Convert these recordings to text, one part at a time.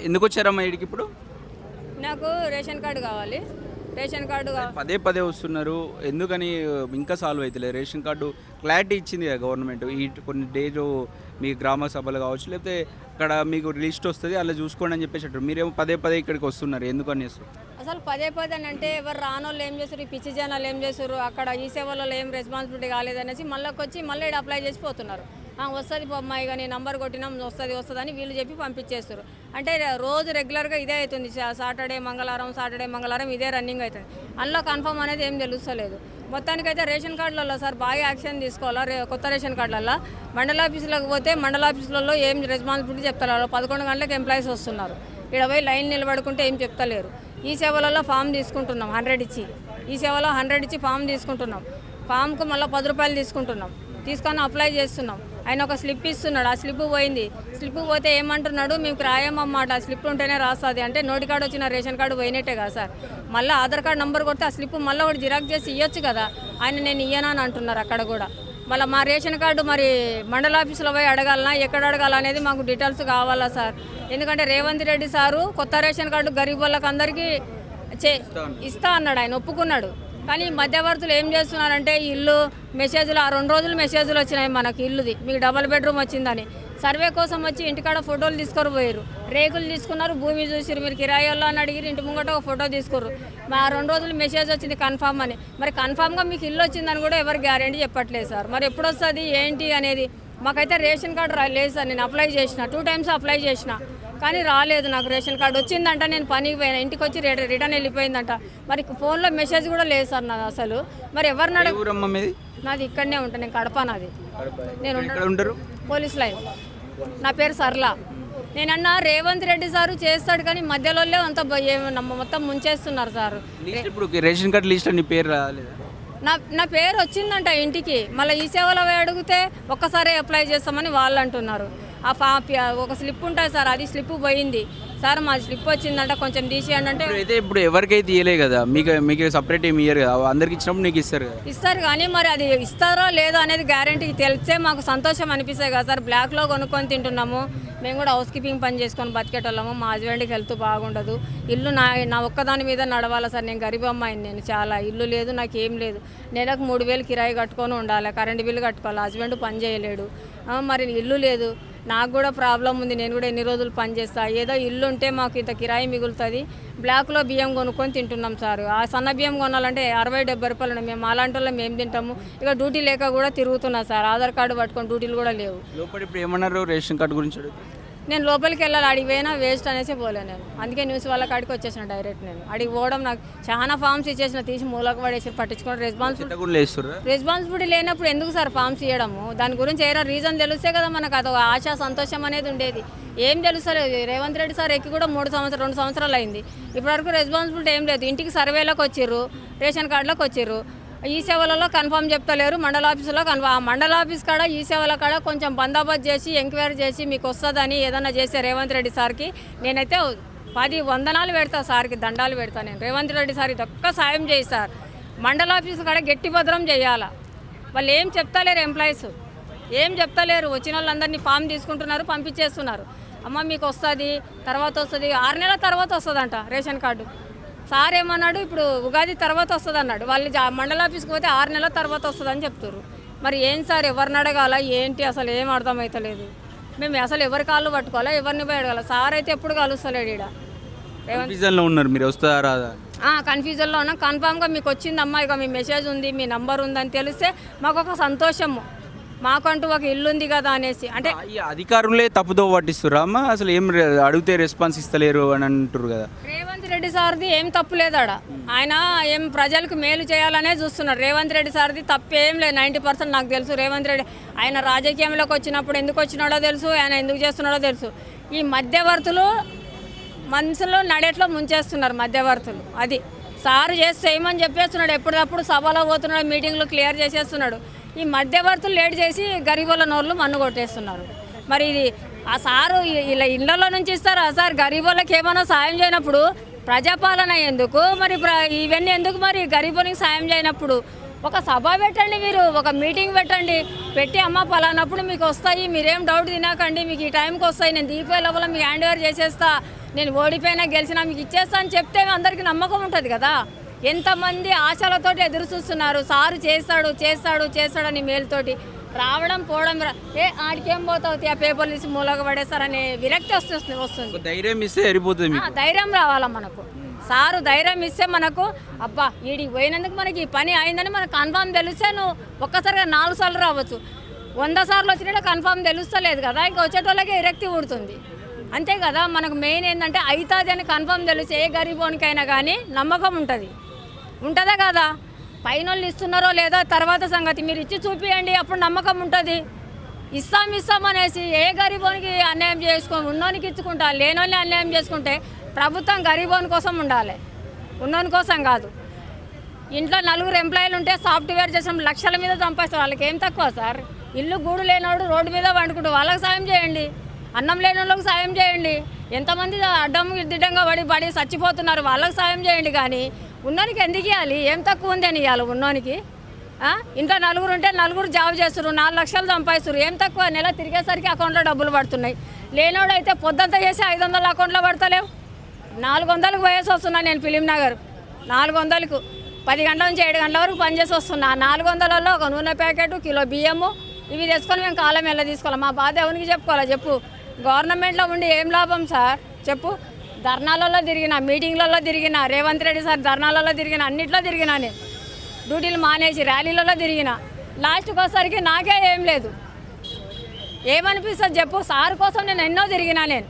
ఎందుకు వచ్చారమ్మా ఇక్కడికి ఇప్పుడు? నాకు రేషన్ కార్డు కావాలి. రేషన్ కార్డు పదే పదే వస్తున్నారు, ఎందుకని ఇంకా సాల్వ్ అవుతలేదు? రేషన్ కార్డు క్లారిటీ ఇచ్చింది కదా గవర్నమెంట్, ఈ కొన్ని డేస్ మీ గ్రామ సభలు కావచ్చు, లేకపోతే అక్కడ మీకు లిస్ట్ వస్తుంది అలా చూసుకోండి అని చెప్పేసి అంటారు. మీరేమో పదే పదే ఇక్కడికి వస్తున్నారు, ఎందుకు అనేసి? అసలు పదే పదే అంటే ఎవరు రానోళ్ళు ఏం చేస్తారు, ఈ పిచ్చి జనాలు ఏం చేస్తారు, అక్కడ ఈ సేవలలో ఏం రెస్పాన్సిబిలిటీ కాలేదనేసి మళ్ళీ వచ్చి మళ్ళీ అప్లై చేసి పోతున్నారు. వస్తుంది అమ్మాయి కానీ నంబర్ కొట్టినాం వస్తుంది అని వీళ్ళు చెప్పి పంపించేస్తారు. అంటే రోజు రెగ్యులర్గా ఇదే అవుతుంది. సాటర్డే మంగళవారం ఇదే రన్నింగ్ అవుతుంది. అందులో కన్ఫర్మ్ అనేది ఏం తెలుస్తలేదు. మొత్తానికైతే రేషన్ కార్డులలో సార్ బాగా యాక్షన్ తీసుకోవాలా. కొత్త రేషన్ కార్డులలో మండల ఆఫీసులకు పోతే మండల ఆఫీసులలో ఏం రెస్పాన్సిబిలిటీ చెప్తారు. 11 గంటలకు ఎంప్లాయీస్ వస్తున్నారు, ఇక్కడ పోయి లైన్ నిలబడుకుంటే ఏం చెప్తలేరు. ఈ సేవలలో ఫామ్ తీసుకుంటున్నాం 100 ఇచ్చి, ఈ సేవలో 100 ఇచ్చి ఫామ్ తీసుకుంటున్నాం. ఫామ్కు మళ్ళీ 10 రూపాయలు తీసుకొని అప్లై చేస్తున్నాం. ఆయన ఒక స్లిప్ ఇస్తున్నాడు, ఆ స్లిప్ పోయింది. స్లిప్ పోతే ఏమంటున్నాడు, మీకు రాయమన్నమాట, ఆ స్లిప్ ఉంటేనే రాస్తుంది అంటే నోటి కార్డు వచ్చిన రేషన్ కార్డు పోయినట్టే కదా సార్. మళ్ళీ ఆధార్ కార్డు నెంబర్ కొడితే ఆ స్లిప్ మళ్ళీ ఒకటి జిరాక్స్ చేసి ఇవ్వచ్చు కదా. ఆయన నేను ఇయ్యనా అని అంటున్నారు అక్కడ కూడా. మళ్ళీ మా రేషన్ కార్డు మరి మండల ఆఫీసులో పోయి అడగాలనా, ఎక్కడ అడగాలనేది మాకు డీటెయిల్స్ కావాలా సార్. ఎందుకంటే రేవంత్ రెడ్డి సారు కొత్త రేషన్ కార్డు గరీబ్ వాళ్ళకి అందరికీ ఇస్తా అన్నాడు, ఆయన ఒప్పుకున్నాడు. కానీ మధ్యవర్తులు ఏం చేస్తున్నారంటే ఇల్లు మెసేజ్లు, ఆ 2 రోజులు మెసేజ్లు వచ్చినాయి మనకి ఇల్లుది, మీకు డబుల్ బెడ్రూమ్ వచ్చిందని. సర్వే కోసం వచ్చి ఇంటికాడ ఫోటోలు తీసుకొని పోయారు, రేకులు తీసుకున్నారు, భూమి చూసారు, మీరు కిరాయిల్లో అని అడిగి ఇంటి ముంగట ఒక ఫోటో తీసుకుర్రు. ఆ 2 రోజులు మెసేజ్ వచ్చింది కన్ఫామ్ అని. మరి కన్ఫామ్గా మీకు ఇల్లు వచ్చిందని కూడా ఎవరు గ్యారెంటీ చెప్పట్లేదు సార్. మరి ఎప్పుడు వస్తుంది ఏంటి అనేది మాకైతే రేషన్ కార్డు లేదు సార్. నేను అప్లై చేసిన 2 టైమ్స్ అప్లై చేసిన, కానీ రాలేదు. నాకు రేషన్ కార్డు వచ్చిందంట, నేను పనికి పోయినా, ఇంటికి వచ్చి రిటర్న్ వెళ్ళిపోయిందంట. మరి ఫోన్లో మెసేజ్ కూడా లేదు సార్ నాది అసలు. మరి ఎవరిని నాది ఇక్కడనే ఉంటాను, నేను కడప నాది. నేను ఉంటారు పోలీస్ లైన్. నా పేరు సర్ల. నేనన్నా రేవంత్ రెడ్డి సారు చేస్తాడు, కానీ మధ్యలో అంత మొత్తం ముంచేస్తున్నారు సార్. ఇప్పుడు రేషన్ కార్డు లిస్ట్ నీ పేరు రాలేదు? నా పేరు వచ్చిందంట ఇంటికి. మళ్ళీ ఈ సేవలో అడిగితే ఒక్కసారి అప్లై చేస్తామని వాళ్ళు అంటున్నారు. ఒక స్లిప్ ఉంటుంది సార్, అది స్లిప్ పోయింది సార్. మా స్లిప్ వచ్చిందంట, కొంచెం తీసేయండి అంటే. అయితే ఇప్పుడు ఎవరికైతే ఇవ్వలే కదా, మీకు సపరేట్ ఏమి ఇయ్యరు కదా, అందరికి ఇచ్చినప్పుడు నీకు ఇస్తారు కానీ మరి అది ఇస్తారో లేదో అనేది గ్యారెంటీ తెలిస్తే మాకు సంతోషం అనిపిస్తాయి కదా సార్. బ్లాక్లో కొనుక్కొని తింటున్నాము, మేము కూడా హౌస్ కీపింగ్ పని చేసుకొని బతికేటోళ్ళము. మా హస్బెండ్కి హెల్త్ బాగుండదు, ఇల్లు నా ఒక్కదాని మీద నడవాలి సార్. నేను గరీబ్ అమ్మాయిని, నేను చాలా ఇల్లు లేదు, నాకు ఏం లేదు. నెలకు 3000 కిరాయి కట్టుకొని ఉండాలి, కరెంటు బిల్లు కట్టుకోవాలి, హస్బెండ్ పని చేయలేడు. మరి ఇల్లు లేదు, నాకు కూడా ప్రాబ్లం ఉంది. నేను కూడా ఎన్ని రోజులు పని చేస్తా, ఏదో ఇల్లు ఉంటే మాకు ఇంత కిరాయి మిగులుతుంది. బ్లాక్లో బియ్యం కొనుక్కొని తింటున్నాం సార్. ఆ సన్న బియ్యం కొనాలంటే 60-70 రూపాయలు ఉన్నాయి. మేము అలాంటి వాళ్ళు మేము తింటాము. ఇక డ్యూటీ లేక కూడా తిరుగుతున్నా సార్, ఆధార్ కార్డు పట్టుకొని డ్యూటీలు కూడా లేవు. లోపల ఇప్పుడు ఏమన్నారు రేషన్ కార్డు గురించి? నేను లోపలికి వెళ్ళాలి, అడిగి పోయినా వేస్ట్ అనేసి పోలే నేను. అందుకే న్యూస్ వాళ్ళ కాడికి వచ్చేసిన డైరెక్ట్. నేను అడిగి పోవడం, నాకు చాలా ఫామ్స్ ఇచ్చేసిన, తీసి మూలకు పడేసి పట్టించుకోవడం రెస్పాన్సిబిలిటీ లేనప్పుడు ఎందుకు సార్ ఫామ్స్ ఇవ్వడము? దాని గురించి ఏదో రీజన్ తెలిస్తే కదా మనకు అదొక ఆశ సంతోషం అనేది ఉండేది. ఏం తెలుస్తలేదు. రేవంత్ రెడ్డి సార్ ఎక్కి కూడా 2 సంవత్సరాలు అయింది, ఇప్పటివరకు రెస్పాన్సిబిలిటీ ఏం లేదు. ఇంటికి సర్వేలోకి వచ్చిర్రు, రేషన్ కార్డులోకి వచ్చిర్రు, ఈ సేవలలో కన్ఫర్మ్ చెప్తలేరు. మండల ఆఫీసులో మండల ఆఫీస్ కాడ ఈ సేవల కాడ కొంచెం బందోబస్తు చేసి ఎంక్వైరీ చేసి మీకు వస్తుందని ఏదన్నా చేస్తే రేవంత్ రెడ్డి సార్కి నేనైతే 10 వందనాలు పెడతా సార్కి, దండాలు పెడతా నేను. రేవంత్ రెడ్డి సార్ ఇది ఒక్క సాయం చేయి సార్. మండల ఆఫీసు కాడ గట్టి భద్రం చేయాలా. వాళ్ళు ఏం చెప్తలేరు, ఎంప్లాయీస్ ఏం చెప్తలేరు. వచ్చిన వాళ్ళందరినీ ఫామ్ తీసుకుంటున్నారు, పంపించేస్తున్నారు. అమ్మ మీకు వస్తుంది, తర్వాత వస్తుంది, 6 నెలల తర్వాత వస్తుందంట రేషన్ కార్డు. సార్ ఏమన్నాడు, ఇప్పుడు ఉగాది తర్వాత వస్తుంది అన్నాడు. వాళ్ళు మండల ఆఫీస్కి పోతే 6 నెలల తర్వాత వస్తుందని చెప్తారు. మరి ఏం సార్, ఎవరిని అడగాల ఏంటి అసలు ఏం అర్థమవుతలేదు. మేము అసలు ఎవరి కాళ్ళు పట్టుకోవాలా, ఎవరిని పోయి అడగాల. సార్ అయితే ఎప్పుడు కలుస్తలేడు ఇక్కడ. కన్ఫ్యూజన్లో ఉన్నారు మీరు, వస్తారా? కన్ఫ్యూజన్లో ఉన్నాం. కన్ఫామ్గా మీకు వచ్చిందమ్మా, ఇక మీ మెసేజ్ ఉంది, మీ నంబర్ ఉందని తెలిస్తే మాకు ఒక సంతోషము, మాకంటూ ఒక ఇల్లు ఉంది కదా అనేసి. అంటే అధికారులే తప్పుదో పట్టిస్తురా అమ్మా? అసలు ఏం అడిగితే రెస్పాన్స్ ఇస్తలేరు అని అంటారు కదా. రేవంత్ రెడ్డి సార్ది ఏం తప్పు లేదు ఆడ. ఆయన ఏం ప్రజలకు మేలు చేయాలనే చూస్తున్నారు. రేవంత్ రెడ్డి సార్ది తప్పేం లేదు. 90% నాకు తెలుసు. రేవంత్ రెడ్డి ఆయన రాజకీయంలోకి వచ్చినప్పుడు ఎందుకు వచ్చినాడో తెలుసు, ఆయన ఎందుకు చేస్తున్నాడో తెలుసు. ఈ మధ్యవర్తులు మనసులో నడేట్లో ముంచేస్తున్నారు మధ్యవర్తులు. అది సారు చేస్తే ఏమని చెప్పేస్తున్నాడు, ఎప్పటికప్పుడు సభలో పోతున్నాడు, మీటింగ్లు క్లియర్ చేసేస్తున్నాడు. ఈ మధ్యవర్తులు లేట్ చేసి గరీబుల నోళ్ళు మన్ను కొట్టేస్తున్నారు. మరి ఇది ఆ సారు ఇలా ఇళ్లలో నుంచి ఇస్తారా సార్? గరీబులకు ఏమైనా సాయం చేయనప్పుడు ప్రజాపాలన ఎందుకు, మరి ఇవన్నీ ఎందుకు? మరి గరీబునికి సాయం చేయనప్పుడు ఒక సభ పెట్టండి, మీరు ఒక మీటింగ్ పెట్టి అమ్మ పలానప్పుడు మీకు వస్తాయి, మీరేం డౌట్ తినకండి, మీకు ఈ టైంకి వస్తాయి, నేను దీపావళి లోపల మీకు హ్యాండ్ ఓవర్ చేసేస్తా నేను ఓడిపోయినా గెలిచినా మీకు ఇచ్చేస్తా అని చెప్తే అందరికీ నమ్మకం ఉంటుంది కదా. ఎంతమంది ఆశలతోటి ఎదురు చూస్తున్నారు, సారు చేస్తాడు చేస్తాడు చేస్తాడని మేలుతోటి రావడం పోవడం ఆడికేం పోతావు ఆ పేపర్లు తీసి మూలగా పడేస్తారనే విరక్తి వస్తుంది. ధైర్యం ఇస్తే సరిపోతుంది మీకు. ధైర్యం రావాలా మనకు, సారు ధైర్యం ఇస్తే మనకు అబ్బా వీడికి పోయినందుకు మనకి ఈ పని అయిందని మనకు కన్ఫామ్ తెలిస్తే నువ్వు ఒక్కసారిగా 4 సార్లు రావచ్చు, 100 సార్లు వచ్చినట్టు కన్ఫామ్ తెలుస్తలేదు కదా, ఇంకా వచ్చేటోళ్ళకి విరక్తి పుడుతుంది అంతే కదా. మనకు మెయిన్ ఏంటంటే అవుతుంది అని కన్ఫామ్ తెలిస్తే ఏ గరీబోనికైనా కానీ నమ్మకం ఉంటుంది, ఉంటుందా కదా. పైన వాళ్ళు ఇస్తున్నారో లేదో తర్వాత సంగతి, మీరు ఇచ్చి చూపియండి అప్పుడు నమ్మకం ఉంటుంది. ఇస్తాం అనేసి ఏ గరీబోనికి అన్యాయం చేసుకొని ఉన్నోనికి ఇచ్చుకుంటా, లేనోళ్ళని అన్యాయం చేసుకుంటే ప్రభుత్వం గరీబోని కోసం ఉండాలి, ఉన్నోని కోసం కాదు. ఇంట్లో 4 ఎంప్లాయీలు ఉంటే సాఫ్ట్వేర్ చేసిన లక్షల మీద సంపాదిస్తారు, వాళ్ళకి ఏం తక్కువ సార్. ఇల్లు గూడు లేనోడు రోడ్డు మీద వండుకుంటూ వాళ్ళకి సాయం చేయండి, అన్నం లేని వాళ్ళకి సాయం చేయండి. ఎంతమంది అడ్డం దిడ్డంగా పడి చచ్చిపోతున్నారు వాళ్ళకి సాయం చేయండి. కానీ ఉన్నోనికి ఎందుకు ఇవ్వాలి, ఏం తక్కువ ఉంది అని ఇవ్వాలి ఉన్నోనికి. ఇంట్లో 4 ఉంటే 4 జాబ్ చేస్తారు, 4 లక్షలు సంపాదిస్తారు, ఏం తక్కువ. నెల తిరిగేసరికి అకౌంట్లో డబ్బులు పడుతున్నాయి. లేనోడు అయితే పొద్దంతా చేసి 500 అకౌంట్లో పడతలేవు. 400కు పోయేసి వస్తున్నా నేను ఫిలిం నగర్, 400కు 10 గంటల నుంచి 7 గంటల వరకు పనిచేసి వస్తున్నా. 400లలో ఒక నూనె ప్యాకెట్, కిలో బియ్యము ఇవి తెచ్చుకొని మేము కాలం ఎలా తీసుకోవాలి. మా బాధ ఎవరికి చెప్పుకోవాలా చెప్పు. గవర్నమెంట్లో ఉండి ఏం లాభం సార్ చెప్పు. ధర్నాలలో తిరిగిన, మీటింగ్లలో తిరిగిన, రేవంత్ రెడ్డి సార్ ధర్నాలలో తిరిగిన, అన్నిట్లో తిరిగినా నేను. డ్యూటీలు మానేసి ర్యాలీలలో తిరిగిన, లాస్ట్కి వచ్చేసరికి నాకే ఏం లేదు. ఏమనిపిస్తుంది చెప్పు. సార్ కోసం నేను ఎన్నో తిరిగినా, నేను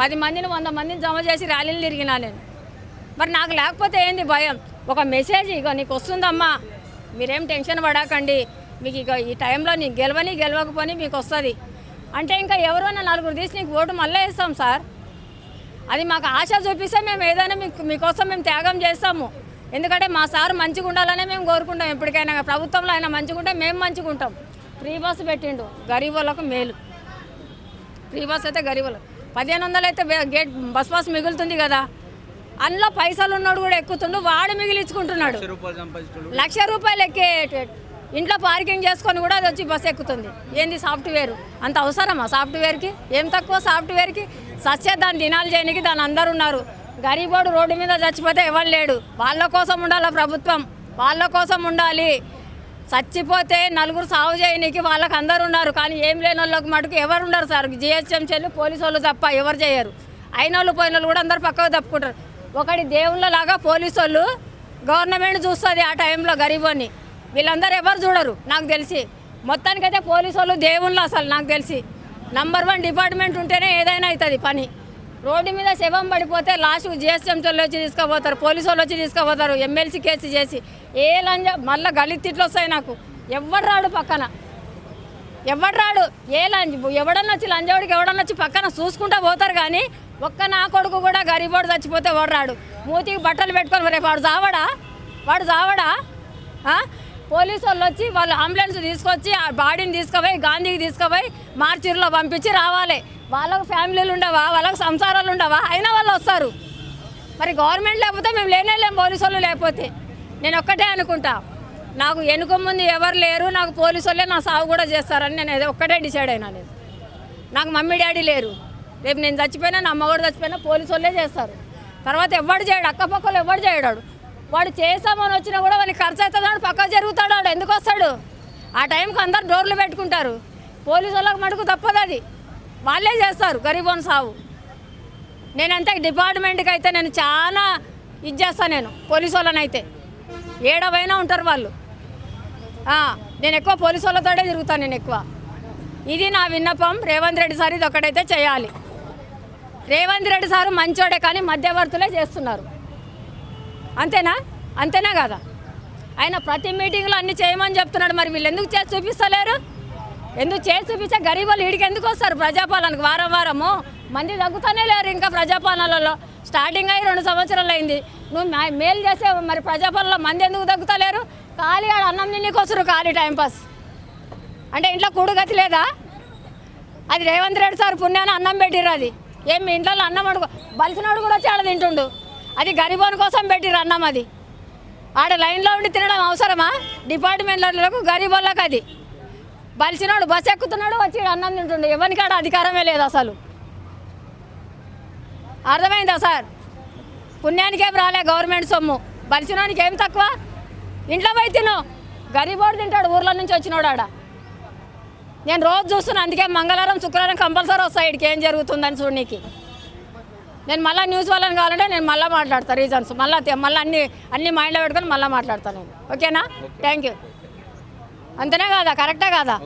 10 మందిని 100 మందిని జమ చేసి ర్యాలీలు తిరిగినా నేను. మరి నాకు లేకపోతే ఏంది భయం. ఒక మెసేజ్ ఇక నీకు వస్తుందమ్మా, మీరేం టెన్షన్ పడకండి, మీకు ఇక ఈ టైంలో నీకు గెలవకపోని మీకు వస్తుంది అంటే ఇంకా ఎవరైనా 4 తీసి నీకు ఓటు మళ్ళీ ఇస్తాం సార్. అది మాకు ఆశ చూపిస్తే మేము ఏదైనా మీకోసం మేము త్యాగం చేస్తాము. ఎందుకంటే మా సార్ మంచిగా ఉండాలనే మేము కోరుకుంటాం. ఎప్పటికైనా ప్రభుత్వంలో ఆయన మంచిగా ఉంటే మేము మంచిగా ఉంటాం. ఫ్రీ బస్సు పెట్టిండు, గరీబులకు మేలు. ఫ్రీ బస్ అయితే గరీబులకు 1500 అయితే గేట్ బస్ పాస్ మిగులుతుంది కదా. అందులో పైసలు ఉన్నాడు కూడా ఎక్కుతుండు, వాడు మిగిలించుకుంటున్నాడు. 1,00,000 రూపాయలు ఎక్కే ఇంట్లో పార్కింగ్ చేసుకొని కూడా అది వచ్చి బస్సు ఎక్కుతుంది. ఏంది సాఫ్ట్వేర్ అంత అవసరమా సాఫ్ట్వేర్కి? ఏం తక్కువ సాఫ్ట్వేర్కి? సచ్చే దాని దినాలు చేయడానికి దాని అందరు ఉన్నారు. గరీబోడు రోడ్డు మీద చచ్చిపోతే ఎవరు లేడు. వాళ్ళ కోసం ఉండాలి ప్రభుత్వం, వాళ్ళ కోసం ఉండాలి. చచ్చిపోతే 4 సాగు చేయడానికి వాళ్ళకి అందరు ఉన్నారు. కానీ ఏం లేని వాళ్ళకి మటుకు ఎవరు ఉండరు సార్. జిహెచ్ఎంసీలు పోలీసు వాళ్ళు తప్ప ఎవరు చేయరు. అయిన వాళ్ళు పోయిన వాళ్ళు కూడా అందరు పక్కకు తప్పుకుంటారు. ఒకటి దేవుళ్ళలాగా పోలీసు వాళ్ళు గవర్నమెంట్ చూస్తుంది ఆ టైంలో గరీబోని. వీళ్ళందరూ ఎవరు చూడరు నాకు తెలిసి. మొత్తానికైతే పోలీసు వాళ్ళు దేవుళ్ళు అసలు నాకు తెలిసి. నంబర్ 1 డిపార్ట్మెంట్ ఉంటేనే ఏదైనా అవుతుంది పని. రోడ్డు మీద శవం పడిపోతే లాస్ట్కు జిహెచ్ఎంసీ వాళ్ళు వచ్చి తీసుకుపోతారు, పోలీసు వాళ్ళు వచ్చి తీసుకుపోతారు, ఎమ్మెల్సీ కేసు చేసి. ఏ లంజ మళ్ళీ గలితిట్లు వస్తాయి నాకు. ఎవడు రాడు పక్కన, ఎవడు రాడు. ఏ లంజ ఎవడన్నా వచ్చి లంజవాడికి ఎవడన్నా వచ్చి పక్కన చూసుకుంటూ పోతారు. కానీ ఒక్క నా కొడుకు కూడా గరీబోడు చచ్చిపోతే వాడు రాడు. మూతికి బట్టలు పెట్టుకొని రేపు వాడు చావడా. పోలీసు వాళ్ళు వచ్చి వాళ్ళు అంబులెన్స్ తీసుకొచ్చి ఆ బాడీని తీసుకుపోయి గాంధీకి తీసుకుపోయి మార్చిలో పంపించి రావాలి. వాళ్ళకు ఫ్యామిలీలు ఉండవా, వాళ్ళకు సంసారాలు ఉండవా, అయినా వాళ్ళు వస్తారు. మరి గవర్నమెంట్ లేకపోతే మేము లేనేలేం, పోలీసు వాళ్ళు లేకపోతే. నేను ఒక్కటే అనుకుంటా, నాకు వెనుక ముందు ఎవరు లేరు, నాకు పోలీసు వాళ్ళే నా సాగు కూడా చేస్తారని నేను ఒక్కటే డిసైడ్ అయినా. నేను నాకు మమ్మీ డాడీ లేరు. రేపు నేను చచ్చిపోయినా, నా అమ్మ కూడా చచ్చిపోయినా పోలీసు వాళ్ళే చేస్తారు. తర్వాత ఎవడు చేయడు, అక్కపక్కలు ఎవడు చేయడాడు. వాడు చేస్తామని వచ్చినా కూడా వాడికి ఖర్చు అవుతుందాడు, పక్కకు జరుగుతాడు. వాడు ఎందుకు వస్తాడు? ఆ టైంకి అందరు డోర్లు పెట్టుకుంటారు. పోలీసు వాళ్ళకి మటుకు తప్పదు, అది వాళ్ళే చేస్తారు గరీబోన్ సాగు. నేనంతే డిపార్ట్మెంట్కి అయితే నేను చాలా ఇది చేస్తాను. నేను పోలీసు వాళ్ళని అయితే ఏడవైనా ఉంటారు వాళ్ళు. నేను ఎక్కువ పోలీసు వాళ్ళతోటే తిరుగుతాను నేను ఎక్కువ. ఇది నా విన్నపం. రేవంత్ రెడ్డి సార్ ఇది ఒకటైతే చేయాలి. రేవంత్ రెడ్డి సారు మంచోడే, కానీ మధ్యవర్తులే చేస్తున్నారు. అంతేనా కదా. ఆయన ప్రతి మీటింగ్లో అన్ని చేయమని చెప్తున్నాడు. మరి వీళ్ళు ఎందుకు చేసి చూపిస్తలేరు? ఎందుకు చేసి చూపిస్తే గరీబులు వీడికి ఎందుకు వస్తారు ప్రజాపాలనకు? వారము మంది తగ్గుతూనే లేరు. ఇంకా ప్రజాపాలనలో స్టార్టింగ్ అయ్యి 2 సంవత్సరాలు అయింది. నువ్వు మేలు చేసే మరి ప్రజాపాలనలో మంది ఎందుకు తగ్గుతలేరు? ఖాళీ ఆడ అన్నం తినికి వస్తారు, ఖాళీ టైంపాస్. అంటే ఇంట్లో కూడుగతి లేదా? అది రేవంత్ రెడ్డి సార్ పుణ్యాన్ని అన్నం పెట్టిర్రు. అది ఏం మీ ఇంట్లో అన్నం అడుగు బలిసినోడు కూడా వచ్చి ఆడ తింటుండు. అది గరీబోని కోసం పెట్టిర్రు అన్నం. అది ఆడ లైన్లో ఉండి తినడం అవసరమా? డిపార్ట్మెంట్లకు గరీబోళ్ళకి అది. బలిసినోడు బస్సు ఎక్కుతున్నాడు, వచ్చి అన్నం తింటుండు. ఎవరికి ఆడ అధికారమే లేదు అసలు. అర్థమైందా సార్? పుణ్యానికి ఏం రాలే గవర్నమెంట్ సొమ్ము, బలిసినానికి ఏం తక్కువ. ఇంట్లో పోయి తిను, గరీబోడు తింటాడు ఊర్లో నుంచి వచ్చినోడు ఆడ. నేను రోజు చూస్తున్నా, అందుకే మంగళవారం శుక్రవారం కంపల్సరీ వస్తాయి ఇక్కడికి ఏం జరుగుతుందని చూడనీకి. నేను మళ్ళీ న్యూస్ వాళ్ళని కావాలంటే నేను మళ్ళీ మాట్లాడతాను రీజన్స్, మళ్ళీ అన్ని మైండ్లో పెట్టుకొని మళ్ళీ మాట్లాడతాను నేను. ఓకేనా? Thank you. అంతేనే కాదా? కరెక్టే కాదా?